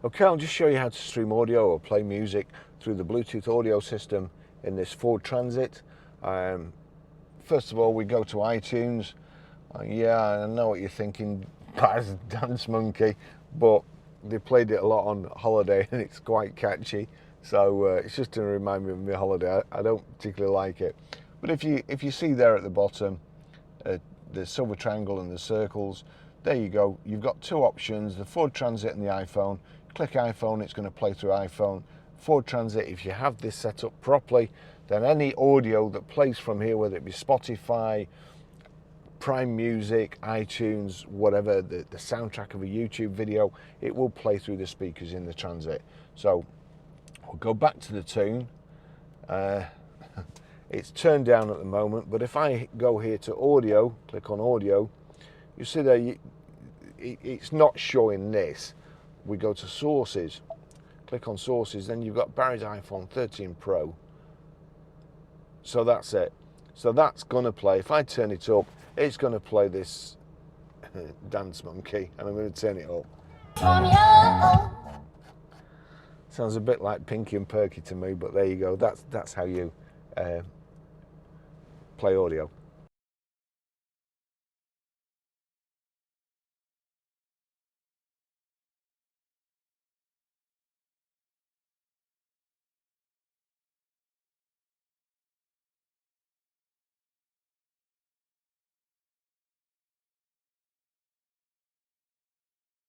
Okay, I'll just show you how to stream audio or play music through the Bluetooth audio system in this Ford Transit. First of all, we go to iTunes. Yeah, I know what you're thinking, Baz Dance Monkey, but they played it a lot on holiday and it's quite catchy. So it's just to remind me of my holiday. I don't particularly like it. But if you see there at the bottom, the silver triangle and the circles, there you go. You've got two options, the Ford Transit and the iPhone. Click iPhone, it's going to play through iPhone. Ford Transit, if you have this set up properly, then any audio that plays from here, whether it be Spotify, Prime Music, iTunes, whatever, the soundtrack of a YouTube video, it will play through the speakers in the Transit. So we'll go back to the tune. It's turned down at the moment, but if I go here to audio, click on audio, you see there, it's not showing this. We go to sources, click on sources, then you've got Barry's iPhone 13 Pro. So that's it. So that's going to play. If I turn it up, it's going to play this Dance Monkey, and I'm going to turn it up. Sounds a bit like Pinky and Perky to me, but there you go. That's how you play audio.